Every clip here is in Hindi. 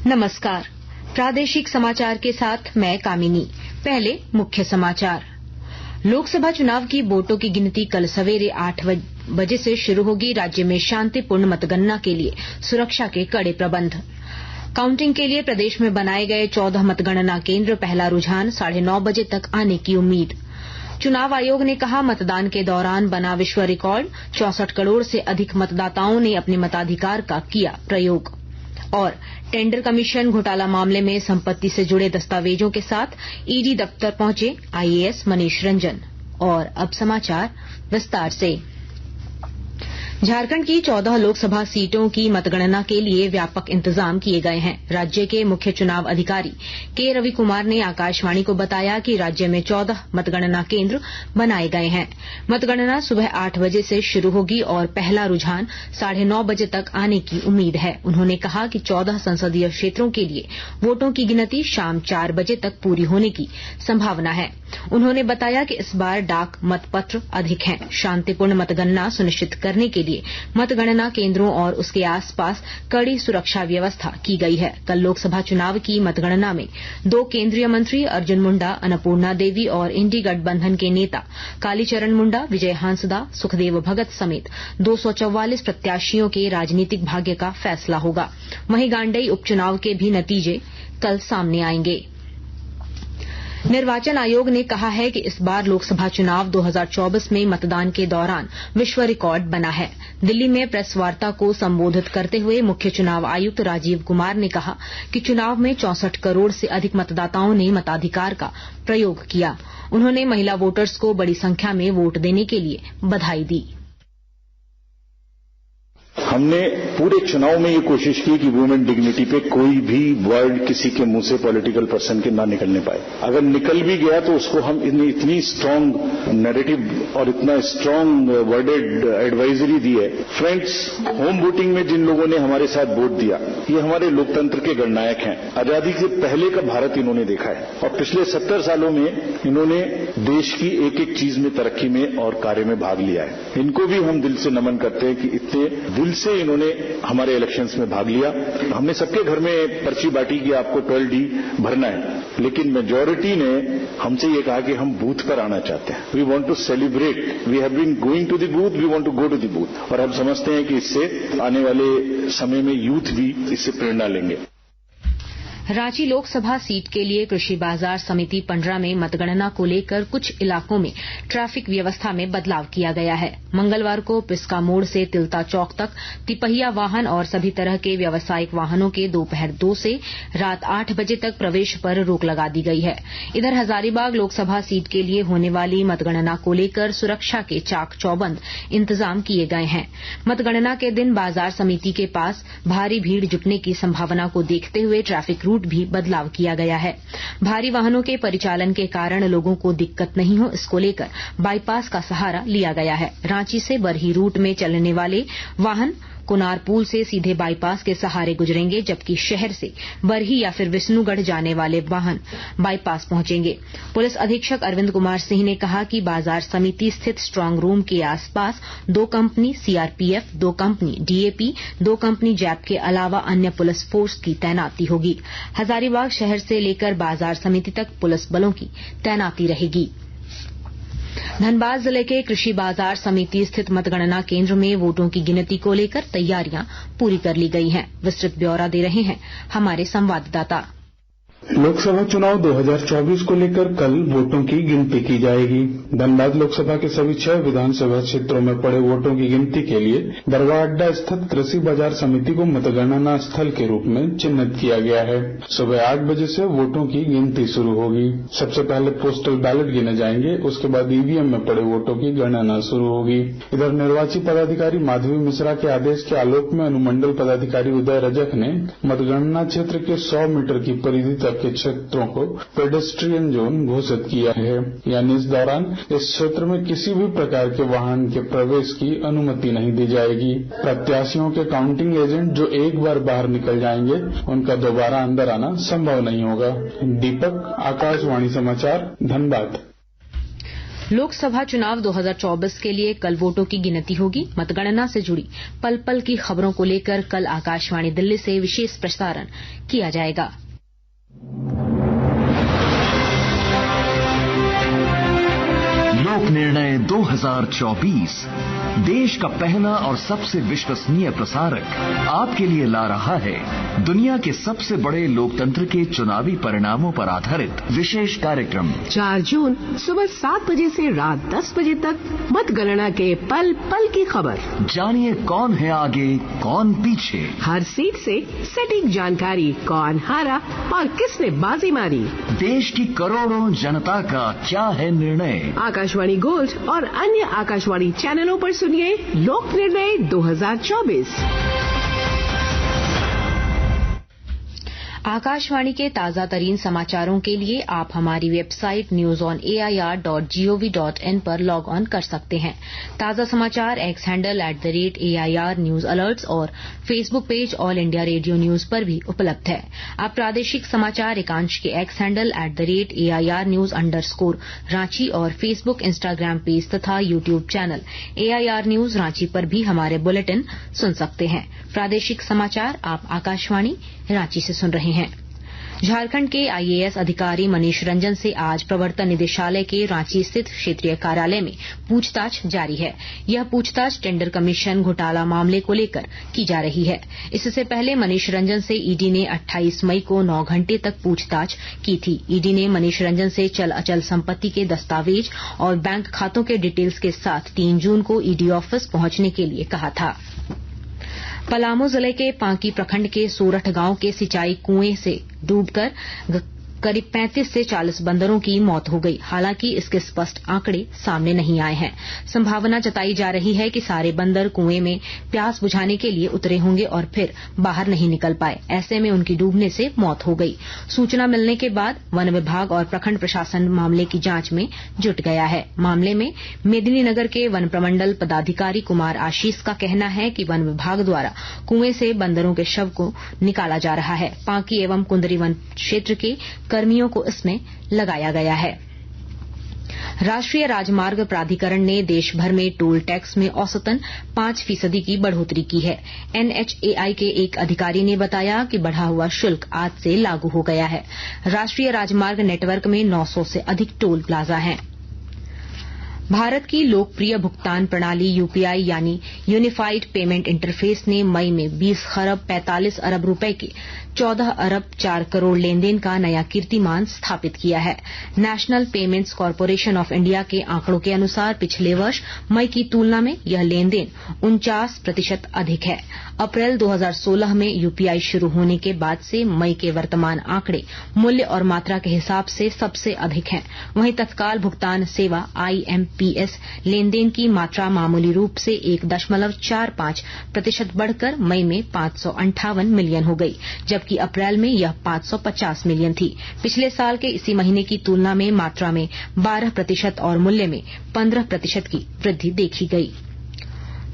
नमस्कार, प्रादेशिक समाचार के साथ मैं कामिनी। पहले मुख्य समाचार। लोकसभा चुनाव की वोटों की गिनती कल सवेरे 8 बजे से शुरू होगी। राज्य में शांतिपूर्ण मतगणना के लिए सुरक्षा के कड़े प्रबंध। काउंटिंग के लिए प्रदेश में बनाए गए 14 मतगणना केंद्र। पहला रुझान 9:30 बजे तक आने की उम्मीद। चुनाव आयोग ने कहा, मतदान के दौरान बना विश्व रिकॉर्ड। 64 करोड़ से अधिक मतदाताओं ने अपने मताधिकार का किया प्रयोग। और टेंडर कमीशन घोटाला मामले में संपत्ति से जुड़े दस्तावेजों के साथ ईडी दफ्तर पहुंचे आईएएस मनीष रंजन। और अब समाचार विस्तार से। झारखंड की 14 लोकसभा सीटों की मतगणना के लिए व्यापक इंतजाम किए गए हैं। राज्य के मुख्य चुनाव अधिकारी के रवि कुमार ने आकाशवाणी को बताया कि राज्य में 14 मतगणना केंद्र बनाए गए हैं। मतगणना सुबह 8 बजे से शुरू होगी और पहला रुझान 9:30 बजे तक आने की उम्मीद है। उन्होंने कहा कि 14 संसदीय क्षेत्रों के लिए वोटों की गिनती शाम 4 बजे तक पूरी होने की संभावना है। उन्होंने बताया कि इस बार डाक मतपत्र अधिक हैं। शांतिपूर्ण मतगणना सुनिश्चित करने के लिए मतगणना केंद्रों और उसके आसपास कड़ी सुरक्षा व्यवस्था की गई है। कल लोकसभा चुनाव की मतगणना में 2 केंद्रीय मंत्री अर्जुन मुंडा, अन्नपूर्णा देवी और इंडी गठबंधन के नेता कालीचरण मुंडा, विजय हांसदा, सुखदेव भगत समेत 244 प्रत्याशियों के राजनीतिक भाग्य का फैसला होगा। वहीं गांडेय उपचुनाव के भी नतीजे कल सामने आएंगे। निर्वाचन आयोग ने कहा है कि इस बार लोकसभा चुनाव 2024 में मतदान के दौरान विश्व रिकॉर्ड बना है। दिल्ली में प्रेस वार्ता को संबोधित करते हुए मुख्य चुनाव आयुक्त राजीव कुमार ने कहा कि चुनाव में 64 करोड़ से अधिक मतदाताओं ने मताधिकार का प्रयोग किया। उन्होंने महिला वोटर्स को बड़ी संख्या में वोट देने के लिए बधाई दी। हमने पूरे चुनाव में ये कोशिश की कि वुमेन डिग्निटी पे कोई भी वर्ड किसी के मुंह से पॉलिटिकल पर्सन के ना निकलने पाए। अगर निकल भी गया तो उसको हम इतनी स्ट्रांग नैरेटिव और इतना स्ट्रांग वर्डेड एडवाइजरी दी है। फ्रेंड्स, होम वोटिंग में जिन लोगों ने हमारे साथ वोट दिया, ये हमारे लोकतंत्र के गणनायक हैं। आजादी से पहले का भारत इन्होंने देखा है और पिछले 70 सालों में इन्होंने देश की एक एक चीज में तरक्की में और कार्य में भाग लिया है। इनको भी हम दिल से नमन करते हैं कि इतने दिल से इन्होंने हमारे इलेक्शंस में भाग लिया। हमने सबके घर में पर्ची बांटी कि आपको 12D भरना है, लेकिन मेजॉरिटी ने हमसे ये कहा कि हम बूथ पर आना चाहते हैं। We want to celebrate, we have been going to the booth, we want to go to the booth. और हम समझते हैं कि इससे आने वाले समय में यूथ भी इससे प्रेरणा लेंगे। रांची लोकसभा सीट के लिए कृषि बाजार समिति पंडरा में मतगणना को लेकर कुछ इलाकों में ट्रैफिक व्यवस्था में बदलाव किया गया है। मंगलवार को पिस्का मोड़ से तिलता चौक तक तिपहिया वाहन और सभी तरह के व्यावसायिक वाहनों के दोपहर 2 से रात 8 बजे तक प्रवेश पर रोक लगा दी गई है। इधर हजारीबाग लोकसभा सीट के लिए होने वाली मतगणना को लेकर सुरक्षा के चाक चौबंद इंतजाम किए गए हैं। मतगणना के दिन बाजार समिति के पास भारी भीड़ जुटने की संभावना को देखते हुए ट्रैफिक रूट भी बदलाव किया गया है। भारी वाहनों के परिचालन के कारण लोगों को दिक्कत नहीं हो, इसको लेकर बाईपास का सहारा लिया गया है। रांची से बरही रूट में चलने वाले वाहन कुनार पुल से सीधे बाईपास के सहारे गुजरेंगे, जबकि शहर से बरही या फिर विष्णुगढ़ जाने वाले वाहन बाईपास पहुंचेंगे। पुलिस अधीक्षक अरविंद कुमार सिंह ने कहा कि बाजार समिति स्थित स्ट्रांग रूम के आसपास 2 company CRPF, 2 company DAP, 2 company JAP के अलावा अन्य पुलिस फोर्स की तैनाती होगी। हजारीबाग शहर से लेकर बाजार समिति तक पुलिस बलों की तैनाती रहेगी। धनबाद जिले के कृषि बाजार समिति स्थित मतगणना केंद्र में वोटों की गिनती को लेकर तैयारियां पूरी कर ली गई हैं। विस्तृत ब्यौरा दे रहे हैं हमारे संवाददाता। लोकसभा चुनाव 2024 को लेकर कल वोटों की गिनती की जाएगी। धनबाद लोकसभा के सभी 6 विधानसभा क्षेत्रों में पड़े वोटों की गिनती के लिए दरगाह अड्डा स्थित कृषि बाजार समिति को मतगणना स्थल के रूप में चिन्हित किया गया है। सुबह 8 बजे से वोटों की गिनती शुरू होगी। सबसे पहले पोस्टल बैलेट गिने जाएंगे, उसके बाद ईवीएम में पड़े वोटों की गणना शुरू होगी। इधर निर्वाची पदाधिकारी माधवी मिश्रा के आदेश के आलोक में अनुमंडल पदाधिकारी उदय रजक ने मतगणना क्षेत्र के 100 मीटर की परिधि तक के क्षेत्रों को पेडेस्ट्रियन जोन घोषित किया है, यानी इस दौरान इस क्षेत्र में किसी भी प्रकार के वाहन के प्रवेश की अनुमति नहीं दी जाएगी। प्रत्याशियों के काउंटिंग एजेंट जो एक बार बाहर निकल जाएंगे, उनका दोबारा अंदर आना संभव नहीं होगा। दीपक, आकाशवाणी समाचार, धनबाद। लोकसभा चुनाव 2024 के लिए कल वोटों की गिनती होगी। मतगणना से जुड़ी पल पल की खबरों को लेकर कल आकाशवाणी दिल्ली से विशेष प्रसारण किया जाएगा। लोक निर्णय 2024 देश का पहला और सबसे विश्वसनीय प्रसारक आपके लिए ला रहा है दुनिया के सबसे बड़े लोकतंत्र के चुनावी परिणामों पर आधारित विशेष कार्यक्रम। 4 जून सुबह 7 बजे से रात 10 बजे तक मतगणना के पल पल की खबर। जानिए कौन है आगे, कौन पीछे। हर सीट से सटीक जानकारी, कौन हारा और किसने बाजी मारी। देश की करोड़ों जनता का क्या है निर्णय। आकाशवाणी गोल्ड और अन्य आकाशवाणी चैनलों पर सुनिए लोक निर्णय 2024। आकाशवाणी के ताजा तरीन समाचारों के लिए आप हमारी वेबसाइट newsonair.gov.in पर लॉग ऑन कर सकते हैं। ताजा समाचार X handle @AIR news alerts और Facebook page All India Radio news पर भी उपलब्ध है। आप प्रादेशिक समाचार एकांश के X handle @AIR news _Ranchi और फेसबुक, इंस्टाग्राम पेज तथा YouTube channel AIR news Ranchi पर भी हमारे बुलेटिन सुन सकते हैं। प्रादेशिक समाचार आप आकाशवाणी रांची से सुन रहे हैं। झारखंड के IAS अधिकारी मनीष रंजन से आज प्रवर्तन निदेशालय के रांची स्थित क्षेत्रीय कार्यालय में पूछताछ जारी है। यह पूछताछ टेंडर कमीशन घोटाला मामले को लेकर की जा रही है। इससे पहले मनीष रंजन से ईडी ने 28 मई को 9 घंटे तक पूछताछ की थी। ईडी ने मनीष रंजन से चल अचल संपत्ति के दस्तावेज और बैंक खातों के डिटेल्स के साथ 3 जून को ईडी ऑफिस पहुंचने के लिए कहा था। पलामू जिले के पांकी प्रखंड के सोरठ गांव के सिंचाई कुएं से डूबकर करीब 35 से 40 बंदरों की मौत हो गई। हालांकि इसके स्पष्ट आंकड़े सामने नहीं आए हैं। संभावना जताई जा रही है कि सारे बंदर कुएं में प्यास बुझाने के लिए उतरे होंगे और फिर बाहर नहीं निकल पाए। ऐसे में उनकी डूबने से मौत हो गई। सूचना मिलने के बाद वन विभाग और प्रखंड प्रशासन मामले की जांच में जुट गया है। मामले में मेदिनीनगर के वन प्रमंडल पदाधिकारी कुमार आशीष का कहना है कि वन विभाग द्वारा कुएं से बंदरों के शव को निकाला जा रहा है। पांकी एवं कुंदरी वन क्षेत्र के कर्मियों को इसमें लगाया गया है। राष्ट्रीय राजमार्ग प्राधिकरण ने देश भर में टोल टैक्स में औसतन 5% की बढ़ोतरी की है। NHAI के एक अधिकारी ने बताया कि बढ़ा हुआ शुल्क आज से लागू हो गया है। राष्ट्रीय राजमार्ग नेटवर्क में 900 से अधिक टोल प्लाजा हैं। भारत की लोकप्रिय भुगतान प्रणाली UPI यानी यूनिफाइड पेमेंट इंटरफेस ने मई में 20 खरब 45 अरब रुपए के 14 अरब 4 करोड़ लेनदेन का नया कीर्तिमान स्थापित किया है। National payments corporation of India के आंकड़ों के अनुसार पिछले वर्ष मई की तुलना में यह लेनदेन 49% अधिक है। अप्रैल 2016 में UPI शुरू होने के बाद से मई के वर्तमान आंकड़े मूल्य और मात्रा के हिसाब से सबसे अधिक हैं। वहीं तत्काल भुगतान सेवा IMPS लेनदेन की मात्रा मामूली रूप से 1.45% बढ़कर मई में 558 मिलियन हो गई, जबकि अप्रैल में यह 550 मिलियन थी। पिछले साल के इसी महीने की तुलना में मात्रा में 12% और मूल्य में 15% की वृद्धि देखी गई।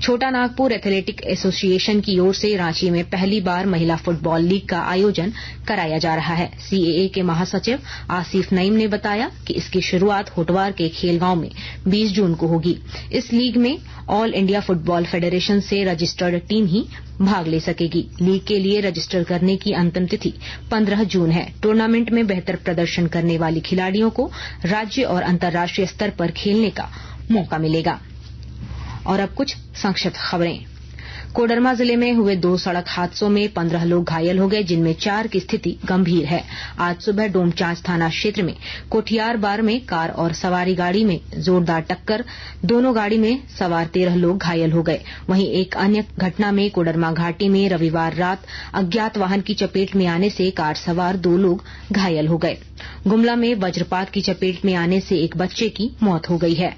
छोटा नागपुर एथलेटिक एसोसिएशन की ओर से रांची में पहली बार महिला फुटबॉल लीग का आयोजन कराया जा रहा है। CAA के महासचिव आसिफ नईम ने बताया कि इसकी शुरुआत होटवार के खेलगांव में 20 जून को होगी। इस लीग में ऑल इंडिया फुटबॉल फेडरेशन से रजिस्टर्ड टीम ही भाग ले सकेगी। लीग के लिए रजिस्टर करने की अंतिम तिथि 15 जून है। टूर्नामेंट में बेहतर प्रदर्शन करने वाली खिलाड़ियों को राज्य और अंतर्राष्ट्रीय स्तर पर खेलने का मौका मिलेगा। और अब कुछ संक्षिप्त खबरें। कोडरमा जिले में हुए 2 सड़क हादसों में 15 लोग घायल हो गए, जिनमें 4 की स्थिति गंभीर है। आज सुबह डोमचांच थाना क्षेत्र में कोठियार बार में कार और सवारी गाड़ी में जोरदार टक्कर, दोनों गाड़ी में सवार 13 लोग घायल हो गए। वहीं एक अन्य घटना में कोडरमा घाटी में रविवार रात अज्ञात वाहन की चपेट में आने से कार सवार 2 लोग घायल हो गए। गुमला में वज्रपात की चपेट में आने से एक बच्चे की मौत हो गई है।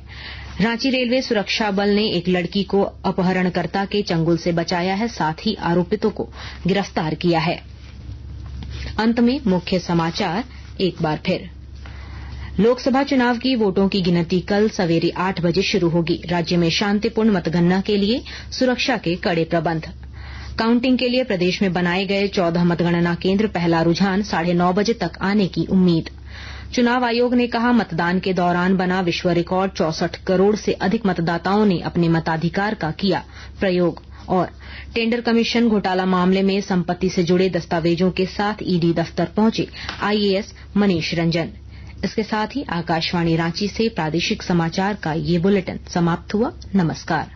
रांची रेलवे सुरक्षा बल ने एक लड़की को अपहरणकर्ता के चंगुल से बचाया है, साथ ही आरोपितों को गिरफ्तार किया है। अंत में मुख्य समाचार एक बार फिर। लोकसभा चुनाव की वोटों की गिनती कल सवेरे 8 बजे शुरू होगी। राज्य में शांतिपूर्ण मतगणना के लिए सुरक्षा के कड़े प्रबंध। काउंटिंग के लिए प्रदेश में बनाए गए 14 मतगणना केंद्र, पहला रुझान 9:30 बजे तक आने की उम्मीद। चुनाव आयोग ने कहा, मतदान के दौरान बना विश्व रिकॉर्ड 64 करोड़ से अधिक मतदाताओं ने अपने मताधिकार का किया प्रयोग। और टेंडर कमीशन घोटाला मामले में संपत्ति से जुड़े दस्तावेजों के साथ ईडी दफ्तर पहुंचे आईएएस मनीष रंजन। इसके साथ ही आकाशवाणी रांची से प्रादेशिक समाचार का ये बुलेटिन समाप्त हुआ। नमस्कार।